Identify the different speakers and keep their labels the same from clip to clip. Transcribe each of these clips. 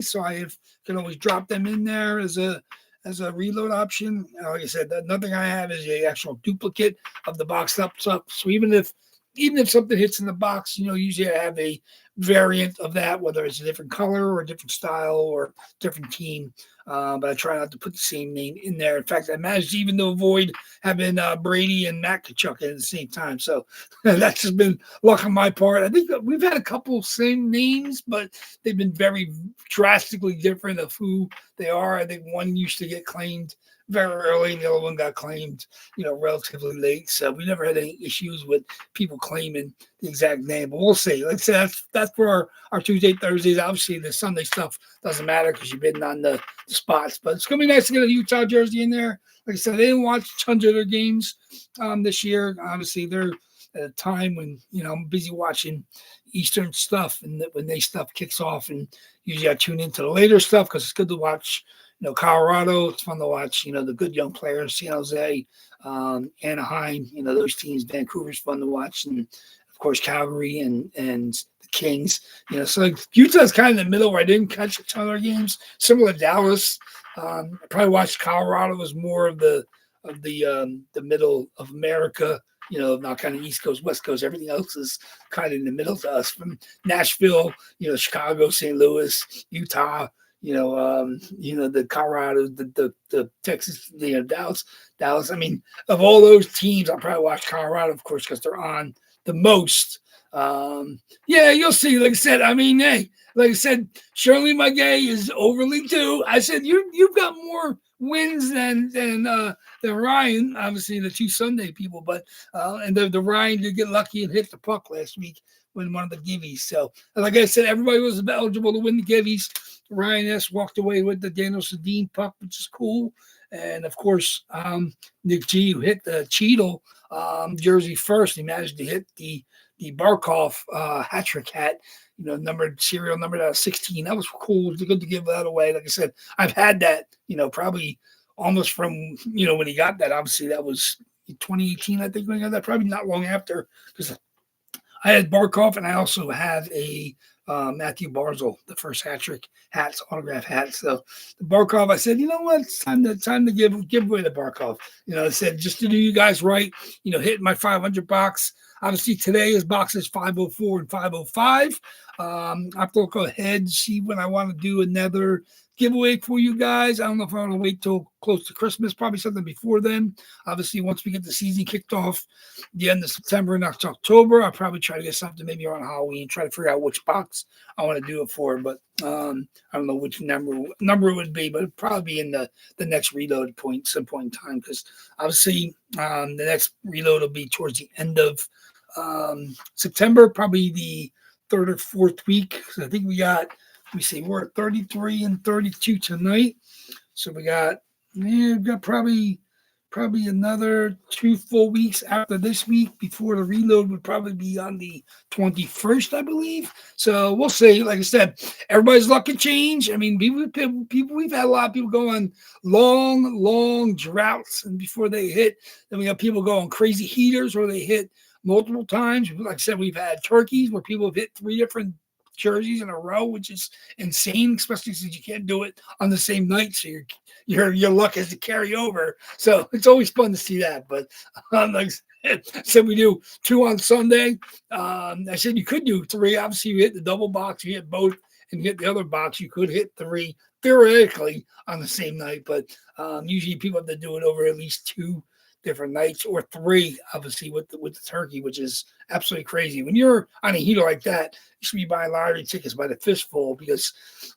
Speaker 1: so can always drop them in there as a reload option. Like I said, nothing I have is a actual duplicate of the boxed up stuff. So even if something hits in the box, usually I have a variant of that, whether it's a different color or a different style or different team. But I try not to put the same name in there. In fact, I managed even to avoid having Brady and Matt Kachuk at the same time. So that's just been luck on my part. I think we've had a couple same names, but they've been very drastically different of who they are. I think one used to get claimed very early, and the other one got claimed, relatively late. So we never had any issues with people claiming the exact name. But we'll see. Like I said, that's for our Tuesday, Thursdays. Obviously, the Sunday stuff doesn't matter because you're bidding on the spots. But it's going to be nice to get a Utah jersey in there. Like I said, I didn't watch tons of their games this year. Obviously, they're at a time when, I'm busy watching Eastern stuff, and when they stuff kicks off. And usually I tune into the later stuff because it's good to watch Colorado. It's fun to watch, the good young players, San Jose, Anaheim, those teams. Vancouver's fun to watch. And, of course, Calgary and the Kings. So Utah's kind of in the middle where I didn't catch a ton of their games. Similar to Dallas. I probably watched Colorado as more of the middle of America. Not kind of East Coast, West Coast. Everything else is kind of in the middle to us, from Nashville, Chicago, St. Louis, Utah, the Colorado, the Texas, Dallas. I mean, of all those teams, I'll probably watch Colorado, of course, because they're on the most. You'll see. Like I said, hey, like I said, Shirley McGay is overly due. I said you've got more wins than Ryan, obviously the two Sunday people, but and the Ryan did get lucky and hit the puck last week when one of the givvies. So, like I said, everybody was eligible to win the givvies. Ryan S. walked away with the Daniel Sedin puck, which is cool. And, of course, Nick G, who hit the Cheadle jersey first. He managed to hit the Barkov hat trick hat, serial numbered out of 16. That was cool. It was good to give that away. Like I said, I've had that, probably almost from, when he got that. Obviously, that was 2018, I think, when he got that. Probably not long after, because I had Barkov, and I also have a Matthew Barzal, the first hat trick hats, autograph hats. So the Barkov, I said, you know what? It's time to give away the Barkov. I said, just to do you guys right, hit my 500 box. Obviously, today is boxes 504 and 505. I have to go ahead and see when I want to do another giveaway for you guys. I don't know if I want to wait till close to Christmas, probably something before then. Obviously, once we get the season kicked off, the end of September and October, I'll probably try to get something maybe around Halloween, try to figure out which box I want to do it for. But I don't know which number it would be, but it'd probably be in the next reload point, some point in time, because obviously the next reload will be towards the end of September, probably the third or fourth week. So I think we're at 33 and 32 tonight. So we've got probably another 2 full weeks after this week before the reload would probably be on the 21st, I believe. So we'll see. Like I said, everybody's luck can change. I mean, we've had a lot of people go on long droughts, and before they hit, then we got people go on crazy heaters where they hit multiple times. Like I said, we've had turkeys where people have hit 3 different jerseys in a row, which is insane, especially since you can't do it on the same night. So your luck has to carry over. So it's always fun to see that. But like I said, we do 2 on Sunday. I said you could do 3. Obviously, you hit the double box, you hit both, and you hit the other box. You could hit 3 theoretically on the same night, but usually people have to do it over at least 2 different nights, or 3, obviously, with the turkey, which is absolutely crazy. When you're on a heater like that, you should be buying lottery tickets by the fistful, because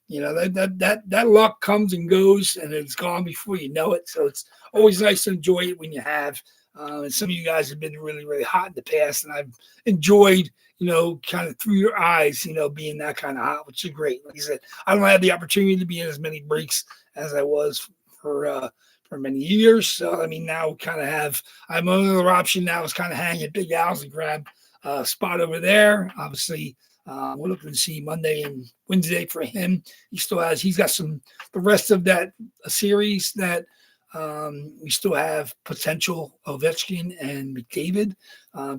Speaker 1: that luck comes and goes, and it's gone before you know it. So it's always nice to enjoy it when you have. And some of you guys have been really, really hot in the past, and I've enjoyed, kind of through your eyes, being that kind of hot, which is great. Like I said, I don't have the opportunity to be in as many breaks as I was for many years. So, now kind of I'm another option now is kind of hang at Big Al's and grab a spot over there. Obviously, we're looking to see Monday and Wednesday for him. He's got the rest of that series that we still have potential Ovechkin and McDavid.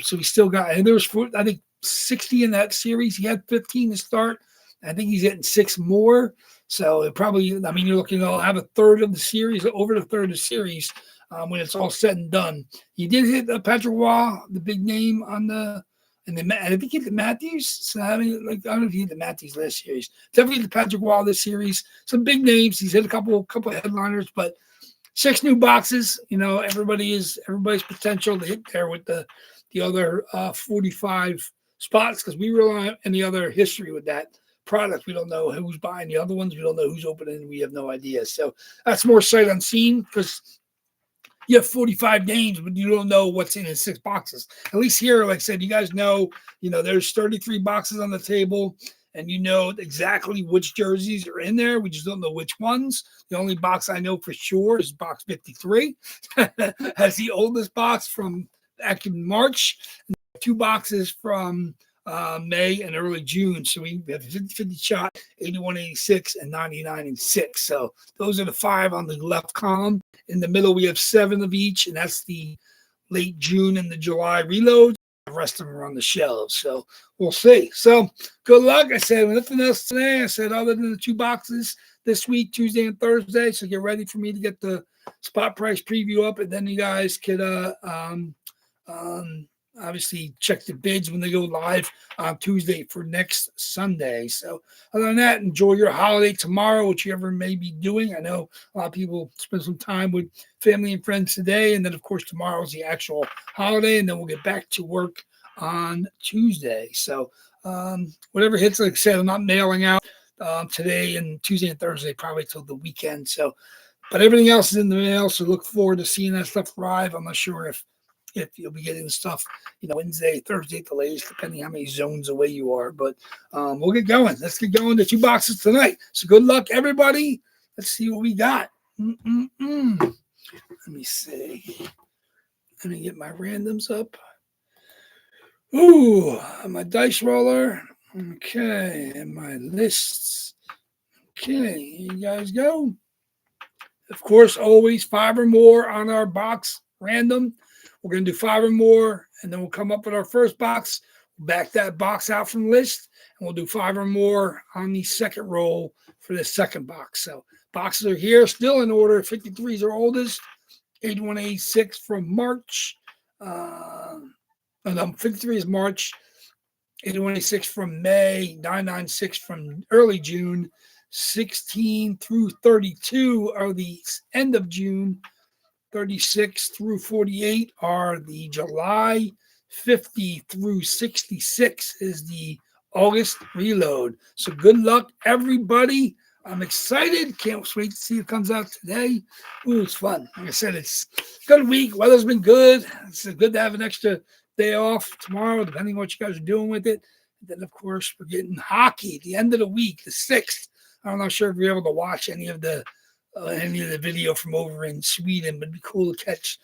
Speaker 1: So we still got, and there was, I think, 60 in that series. He had 15 to start. I think he's getting 6 more. So it probably, I mean, you're looking to have a third of the series, over the third of the series when it's all said and done. He did hit Patrick Waugh, the big name on and I think he hit the Matthews. So I mean, like, I don't know if he hit the Matthews last series. Definitely the Patrick Waugh this series. Some big names. He's hit a couple of headliners, but 6 new boxes. You know, everybody's potential to hit there with the other 45 spots, because we rely on any other history with that product. We don't know who's buying the other ones. We don't know who's opening. We have no idea. So that's more sight unseen, because you have 45 games, but you don't know what's in 6 boxes. At least here, like I said, you guys know, there's 33 boxes on the table, and you know exactly which jerseys are in there. We just don't know which ones. The only box I know for sure is box 53. Has the oldest box from back in March, and 2 boxes from May and early June. So we have 50 shot, 81, 86, and 99 and 6. So those are the 5 on the left column. In the middle, we have 7 of each, and that's the late June and the July reloads. The rest of them are on the shelves. So we'll see. So good luck. I said nothing else today. I said other than the 2 boxes this week, Tuesday and Thursday. So get ready for me to get the spot price preview up, and then you guys could obviously check the bids when they go live on Tuesday for next Sunday. So other than that, enjoy your holiday tomorrow, whichever may be doing. I know a lot of people spend some time with family and friends today, and then of course tomorrow's the actual holiday, and then we'll get back to work on Tuesday. So whatever hits, like I said, I'm not mailing out today and Tuesday and Thursday, probably till the weekend. So, but everything else is in the mail, so look forward to seeing that stuff arrive. I'm not sure if you'll be getting stuff, Wednesday, Thursday at the latest, depending how many zones away you are. But we'll get going. Let's get going to 2 boxes tonight. So good luck, everybody. Let's see what we got. Let me see. Let me get my randoms up. Ooh, my dice roller. Okay, and my lists. Okay, here you guys go. Of course, always 5 or more on our box random. We're going to do 5 or more, and then we'll come up with our first box, back that box out from the list, and we'll do 5 or more on the second roll for the second box. So boxes are here, still in order. 53 is our oldest, 81, 86 from March. 53 is March, 81, 86 from May, 996 from early June, 16 through 32 are the end of June. 36 through 48 are the July. 50 through 66 is the August reload. So good luck, everybody. I'm excited. Can't wait to see it comes out today. Ooh, it's fun. Like I said, it's a good week. Weather's been good. It's good to have an extra day off tomorrow, depending on what you guys are doing with it. And then, of course, we're getting hockey at the end of the week, the 6th. I'm not sure if you're able to watch any of the video from over in Sweden, but it'd be cool to catch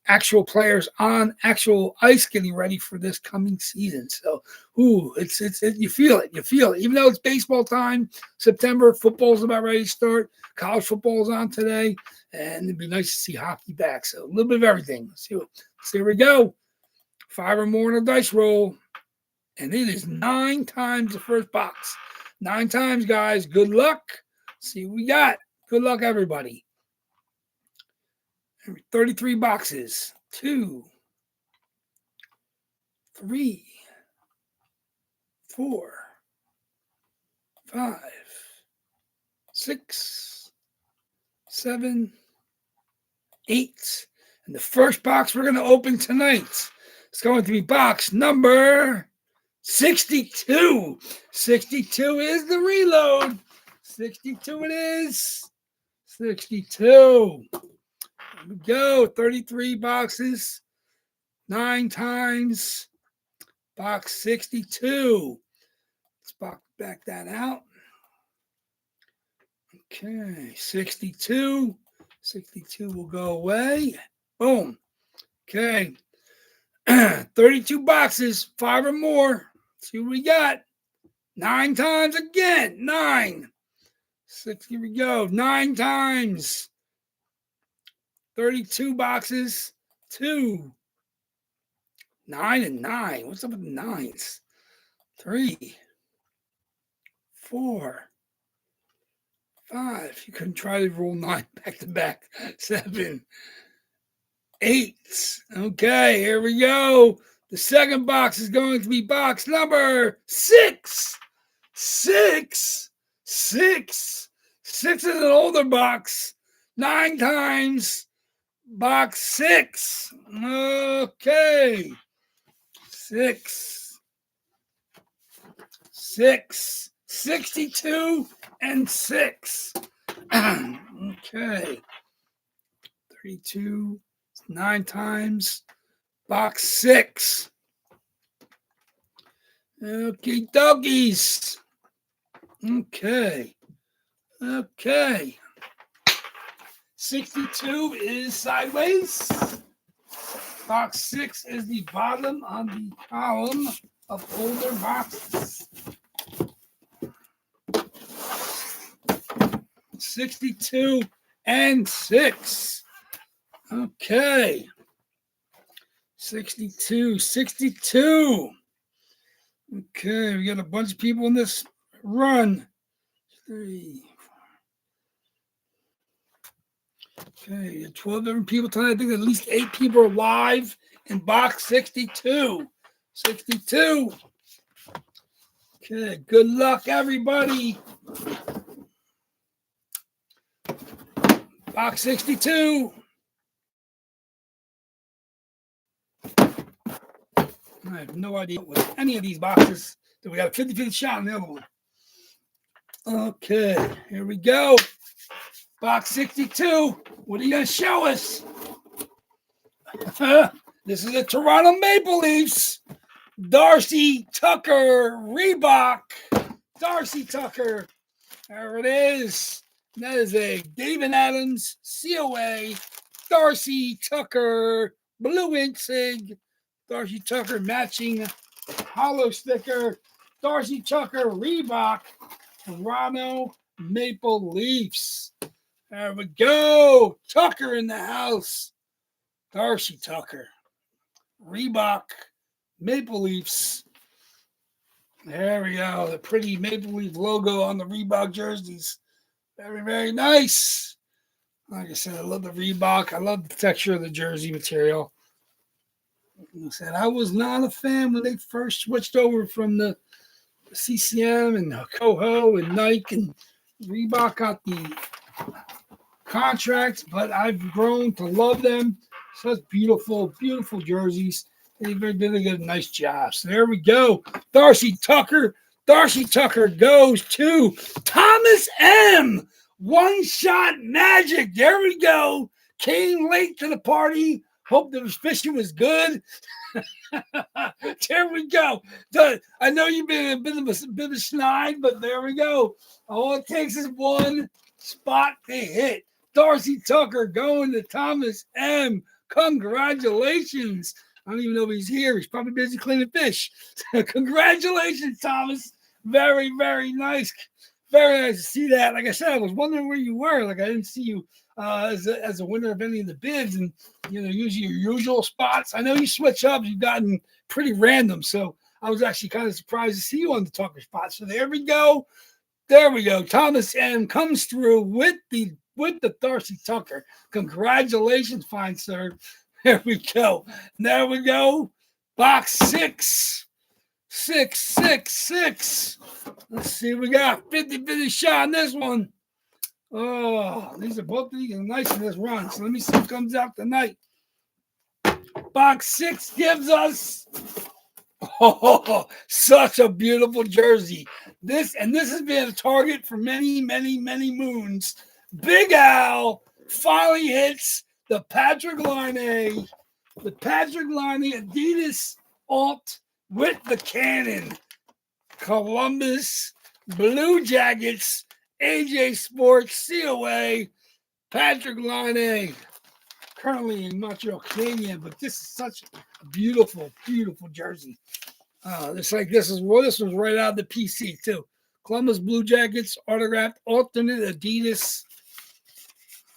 Speaker 1: actual players on actual ice getting ready for this coming season. So, it's you feel it. Even though it's baseball time, September, football's about ready to start. College football is on today, and it'd be nice to see hockey back. So a little bit of everything. So here we go. 5 or more in a dice roll, and it is 9 times the first box. 9 times, guys. Good luck. See what we got. Good luck, everybody. 33 boxes. 2, 3, 4, 5, 6, 7, 8. And the first box we're going to open tonight is going to be box number 62. 62 is the reload. 62 it is. 62. Here we go. 33 boxes. 9 times. Box 62. Let's back that out. Okay. 62. 62 will go away. Boom. Okay. 32 boxes. 5 or more. Let's see what we got. 9 times again. 9. 6, here we go. 9 times. 32 boxes. 2. 9 and 9. What's up with the 9s? 3. 4. 5. You couldn't try to roll 9 back to back. 7, 8. Okay, here we go. The second box is going to be box number 6. 6. 6. 6 is an older box. 9 times. Box 6. Okay. 6. 6. 62 and 6. Okay. 32. 9 times. Box 6. Okay, doggies. Okay. Okay. 62 is sideways. Box 6 is the bottom on the column of older boxes. 62 and 6. Okay. 62. Okay, we got a bunch of people in this run. 3. Okay, 12 different people tonight. I think at least 8 people are live in box 62. 62. Okay, good luck, everybody. Box 62. I have no idea what any of these boxes. So we got a 50-50 shot on the other one. Okay, here we go. Box 62. What are you going to show us? This is the Toronto Maple Leafs. Darcy Tucker Reebok. Darcy Tucker. There it is. That is a David Adams COA. Darcy Tucker Blue Ink Sig. Darcy Tucker matching hollow sticker. Darcy Tucker Reebok. Toronto Maple Leafs. There we go. Tucker in the house. Darcy Tucker. Reebok. Maple Leafs. There we go. The pretty Maple Leaf logo on the Reebok jerseys. Very, very nice. Like I said, I love the Reebok. I love the texture of the jersey material. Like I said, I was not a fan when they first switched over from the CCM and Coho and Nike, and Reebok got the contracts, but I've grown to love them. Such beautiful, beautiful jerseys. They did a nice job. So there we go. Darcy Tucker. Darcy Tucker goes to Thomas M. One Shot Magic. There we go. Came late to the party. Hope the fishing was good. There we go. I know you've been a bit of a schneid, but there we go. All it takes is one spot to hit. Darcy Tucker going to Thomas M. Congratulations. I don't even know if he's here. He's probably busy cleaning fish. Congratulations, Thomas. Very, very nice. Very nice to see that. Like I said, I was wondering where you were. Like I didn't see you as a winner of any of the bids, and usually your usual spots. I know you switch up. You've gotten pretty random, so I was actually kind of surprised to see you on the Tucker spot. So there we go. There we go. Thomas M comes through with the Darcy Tucker. Congratulations, fine sir. There we go. There we go. Box 6. 6. Let's see. We got 50-50 shot on this one. Oh, these are both these are nice in this run. So let me see what comes out tonight. Box 6 gives us such a beautiful jersey. This has been a target for many, many, many moons. Big Al finally hits the Patrick Laine Adidas Alt with the cannon. Columbus Blue Jackets, AJ Sports, COA, Patrick Laine. Currently in Montreal Canadian, but this is such a beautiful, beautiful jersey. This was right out of the PC too. Columbus Blue Jackets, autographed, alternate Adidas.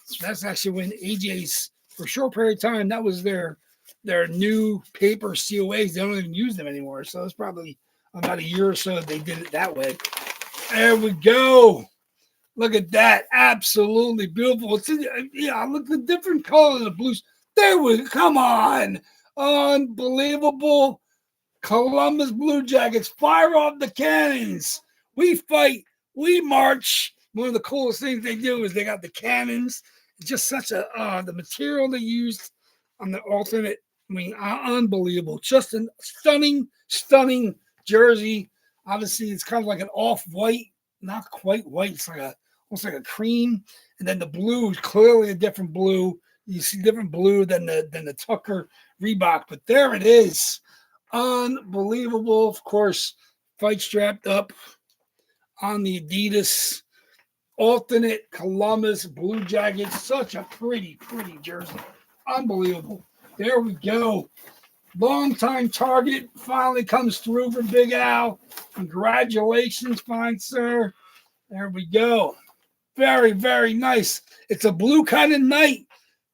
Speaker 1: So that's actually when AJ's, for a short period of time, that was their new paper COAs. They don't even use them anymore. So it's probably about a year or so they did it that way. There we go. Look at that. Absolutely beautiful. It's yeah, look at the different colors of the blues. There we come on. Unbelievable. Columbus Blue Jackets, fire off the cannons. We fight, we march. One of the coolest things they do is they got the cannons. Just such a the material they used on the alternate. I mean, unbelievable. Just a stunning, stunning jersey. Obviously, it's kind of like an off-white, not quite white. It's like almost like a cream, and then the blue is clearly a different blue. You see different blue than the Tucker Reebok, but there it is. Unbelievable. Of course, fight strapped up on the Adidas alternate Columbus Blue Jackets. Such a pretty, pretty jersey. Unbelievable. There we go. Long-time target finally comes through for Big Al. Congratulations, fine sir. There we go. Very, very nice. It's a blue kind of night.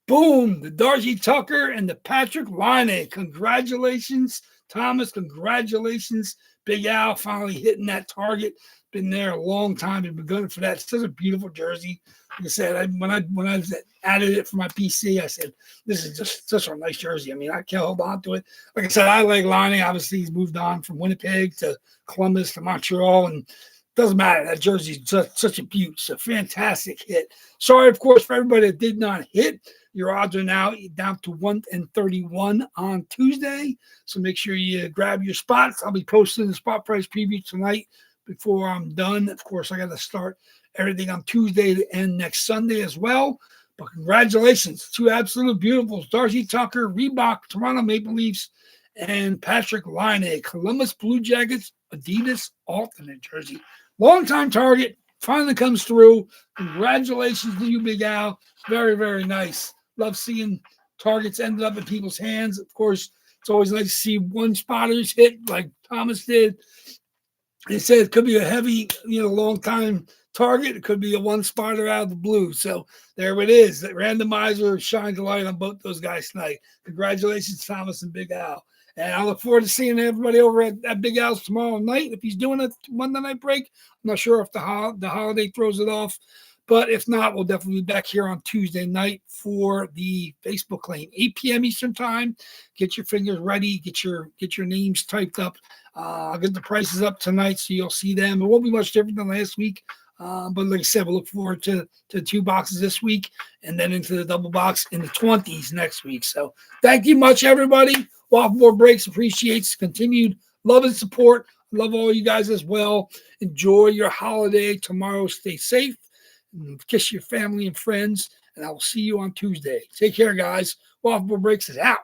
Speaker 1: Boom. The Darcy Tucker and the Patrick Laine. Congratulations, Thomas. Congratulations, Big Al, finally hitting that target. Been there a long time. Been gunning for that. It's such a beautiful jersey. Like I said, when I added it for my PC, I said, this is just such a nice jersey. I mean, I can't hold on to it. Like I said, I like Laine. Obviously, he's moved on from Winnipeg to Columbus to Montreal, and doesn't matter. That jersey's just such a beaut. It's a fantastic hit. Sorry, of course, for everybody that did not hit. Your odds are now down to 1-31 on Tuesday. So make sure you grab your spots. I'll be posting the spot price preview tonight before I'm done. Of course, I got to start everything on Tuesday and next Sunday as well. But congratulations. Two absolute beautifuls. Darcy Tucker, Reebok, Toronto Maple Leafs, and Patrick Laine, Columbus Blue Jackets, Adidas alternate jersey. Longtime target. Finally comes through. Congratulations to you, Big Al. Very, very nice. Love seeing targets ended up in people's hands. Of course, it's always nice to see one spotters hit like Thomas did. They said it could be a heavy, long time target. It could be a one spotter out of the blue. So there it is. That randomizer shines a light on both those guys tonight. Congratulations, Thomas and Big Al. And I look forward to seeing everybody over at Big Al's tomorrow night. If he's doing a Monday night break, I'm not sure if the holiday throws it off. But if not, we'll definitely be back here on Tuesday night for the Facebook claim, 8 p.m. Eastern time. Get your fingers ready. Get your names typed up. I'll get the prices up tonight, so you'll see them. It won't be much different than last week. But like I said, we'll look forward to 2 boxes this week and then into the double box in the 20s next week. So thank you much, everybody. Waffleboard Breaks appreciates continued love and support. Love all you guys as well. Enjoy your holiday tomorrow. Stay safe. Kiss your family and friends, and I will see you on Tuesday. Take care, guys. Waffleboard Breaks is out.